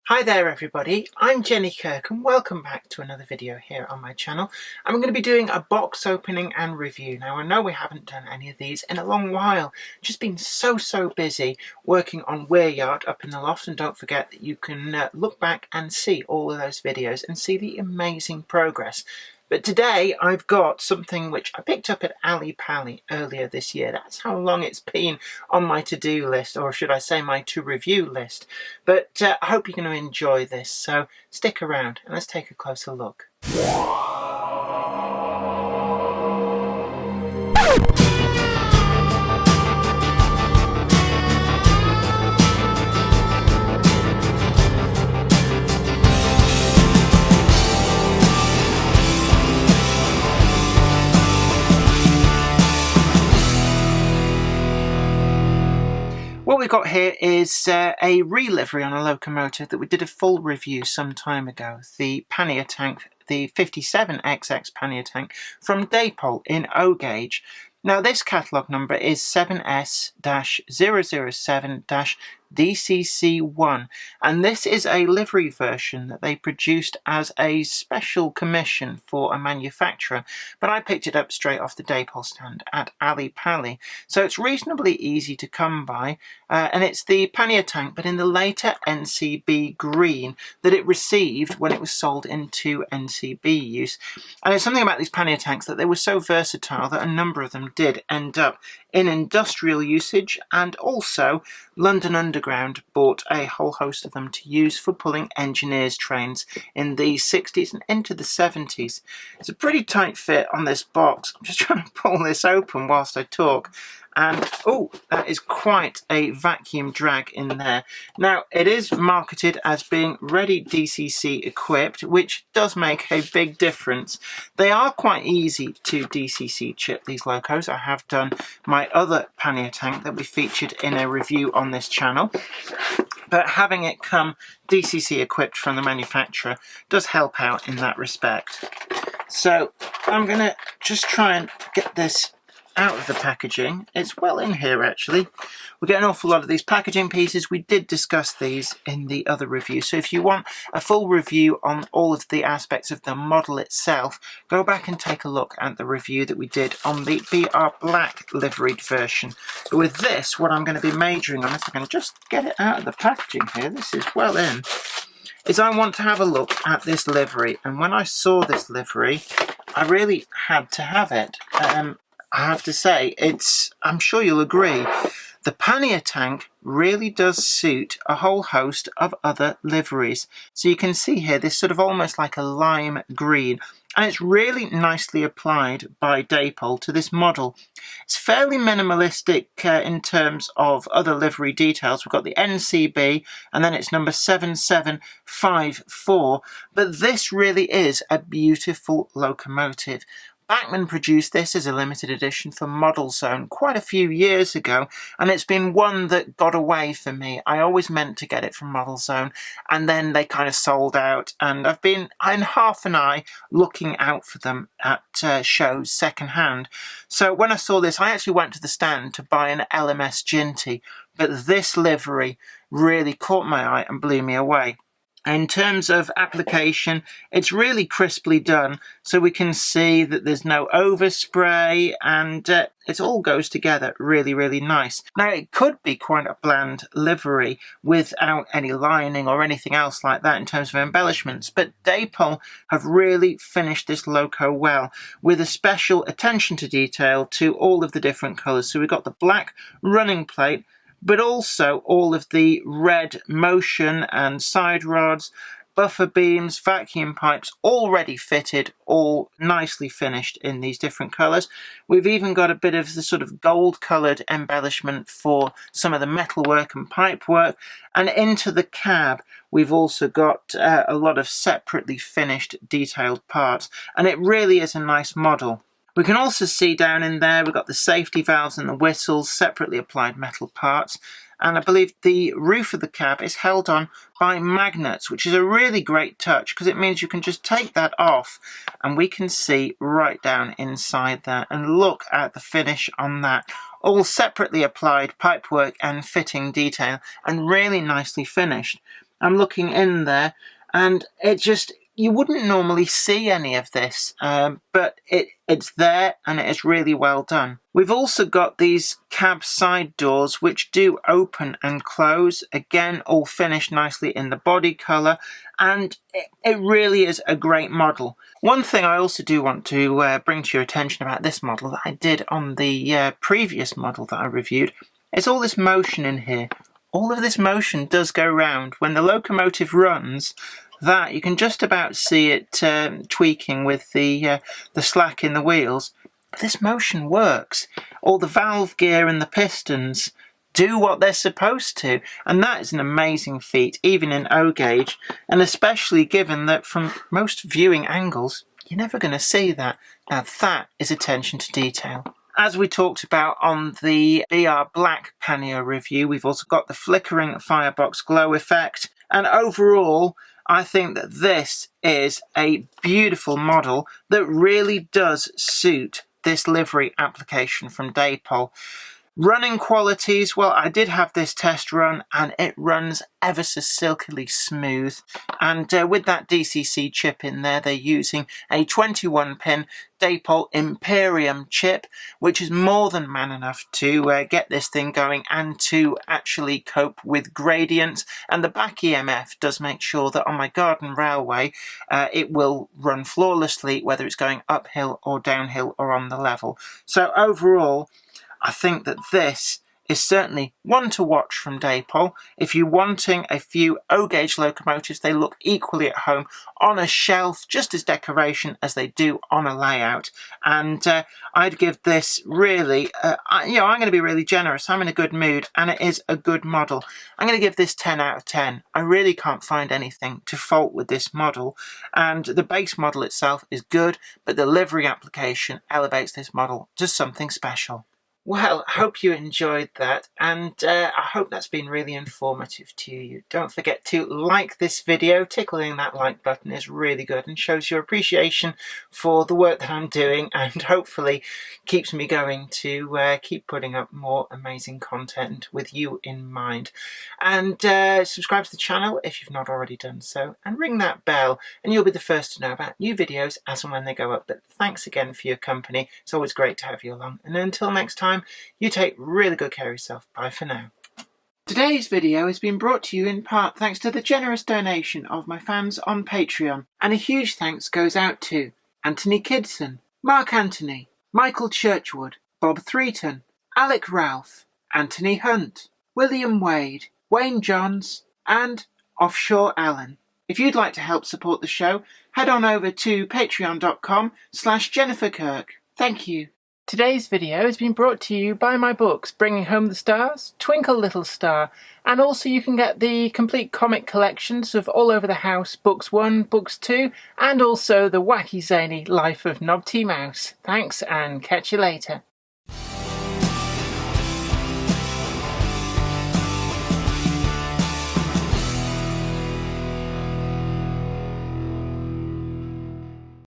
Hi there everybody, I'm Jenny Kirk and welcome back to another video here on my channel. I'm going to be doing a box opening and review. Now I know we haven't done any of these in a long while, just been so busy working on Weir Yard up in the loft, and don't forget that you can look back and see all of those videos and see the amazing progress. But today I've got something which I picked up at Ali Pally earlier this year. That's how long it's been on my to-do list, or should I say my to-review list. But I hope you're going to enjoy this, so stick around and let's take a closer look. What we've got here is a re-livery on a locomotive that we did a full review some time ago. The pannier tank, the 57XX pannier tank from Dapol in O gauge. Now this catalogue number is 7S-007-DCC1, and this is a livery version that they produced as a special commission for a manufacturer, but I picked it up straight off the Dapol stand at Ali Pally. So it's reasonably easy to come by, and it's the pannier tank but in the later NCB green that it received when it was sold into NCB use. And it's something about these pannier tanks that they were so versatile that a number of them did end up in industrial usage, and also London Underground bought a whole host of them to use for pulling engineers' trains in the 60s and into the 70s. It's a pretty tight fit on this box. I'm just trying to pull this open whilst I talk. And oh, that is quite a vacuum drag in there. Now, it is marketed as being ready DCC equipped, which does make a big difference. They are quite easy to DCC chip, these locos. I have done my other pannier tank that we featured in a review on this channel. But having it come DCC equipped from the manufacturer does help out in that respect. So I'm going to just try and get this out of the packaging. It's well in here actually. We get an awful lot of these packaging pieces. We did discuss these in the other review, so if you want a full review on all of the aspects of the model itself, go back and take a look at the review that we did on the BR Black liveried version. But with this, what I'm going to be majoring on, if I can just get it out of the packaging here, this is well in, is I want to have a look at this livery. And when I saw this livery, I really had to have it. I have to say, I'm sure you'll agree, the pannier tank really does suit a whole host of other liveries. So you can see here, this sort of almost like a lime green, and it's really nicely applied by Dapol to this model. It's fairly minimalistic in terms of other livery details. We've got the NCB, and then it's number 7754, but this really is a beautiful locomotive. Bachmann produced this as a limited edition for Model Zone quite a few years ago, and it's been one that got away for me. I always meant to get it from Model Zone, and then they kind of sold out, and I've been in half an eye looking out for them at shows second-hand. So when I saw this, I actually went to the stand to buy an LMS Ginty, but this livery really caught my eye and blew me away. In terms of application, it's really crisply done, so we can see that there's no overspray, and it all goes together really nice. Now, it could be quite a bland livery without any lining or anything else like that in terms of embellishments, but Dapol have really finished this loco well, with a special attention to detail to all of the different colours. So we've got the black running plate, but also all of the red motion and side rods, buffer beams, vacuum pipes, already fitted, all nicely finished in these different colours. We've even got a bit of the sort of gold coloured embellishment for some of the metalwork and pipe work, and into the cab we've also got a lot of separately finished detailed parts, and it really is a nice model. We can also see down in there we've got the safety valves and the whistles, separately applied metal parts, and I believe the roof of the cab is held on by magnets, which is a really great touch because it means you can just take that off and we can see right down inside there, and look at the finish on that. All separately applied pipework and fitting detail, and really nicely finished. I'm looking in there, and it just, you wouldn't normally see any of this, but it's there and it is really well done. We've also got these cab side doors which do open and close, again all finished nicely in the body colour, and it really is a great model. One thing I also do want to bring to your attention about this model that I did on the previous model that I reviewed is all this motion in here. All of this motion does go round. When the locomotive runs, that you can just about see it tweaking with the slack in the wheels. But this motion works. All the valve gear and the pistons do what they're supposed to, and that is an amazing feat, even in O gauge, and especially given that from most viewing angles, you're never going to see that. Now that is attention to detail. As we talked about on the BR Black pannier review, we've also got the flickering firebox glow effect, and overall I think that this is a beautiful model that really does suit this livery application from Dapol. Running qualities, well, I did have this test run and it runs ever so silkily smooth, and with that DCC chip in there, they're using a 21-pin Dapol Imperium chip, which is more than man enough to get this thing going and to actually cope with gradients, and the back EMF does make sure that on my garden railway it will run flawlessly, whether it's going uphill or downhill or on the level. So overall, I think that this is certainly one to watch from Dapol. If you're wanting a few O-gauge locomotives, they look equally at home on a shelf, just as decoration as they do on a layout. And I'd give this really, I'm going to be really generous. I'm in a good mood, and it is a good model. I'm going to give this 10 out of 10. I really can't find anything to fault with this model. And the base model itself is good, but the livery application elevates this model to something special. Well, I hope you enjoyed that, and I hope that's been really informative to you. Don't forget to like this video. Tickling that like button is really good and shows your appreciation for the work that I'm doing, and hopefully keeps me going to keep putting up more amazing content with you in mind. And subscribe to the channel if you've not already done so, and ring that bell and you'll be the first to know about new videos as and when they go up. But thanks again for your company. It's always great to have you along, and until next time, you take really good care of yourself. Bye for now. Today's video has been brought to you in part thanks to the generous donation of my fans on Patreon, and a huge thanks goes out to Anthony Kidson, Mark Anthony, Michael Churchwood, Bob Threeton, Alec Ralph, Anthony Hunt, William Wade, Wayne Johns, and Offshore Alan. If you'd like to help support the show, head on over to patreon.com/Jennifer Kirk. Thank you. Today's video has been brought to you by my books, Bringing Home the Stars, Twinkle Little Star, and also you can get the complete comic collections of All Over the House, Books 1, Books 2, and also the wacky zany Life of Knob T Mouse. Thanks, and catch you later.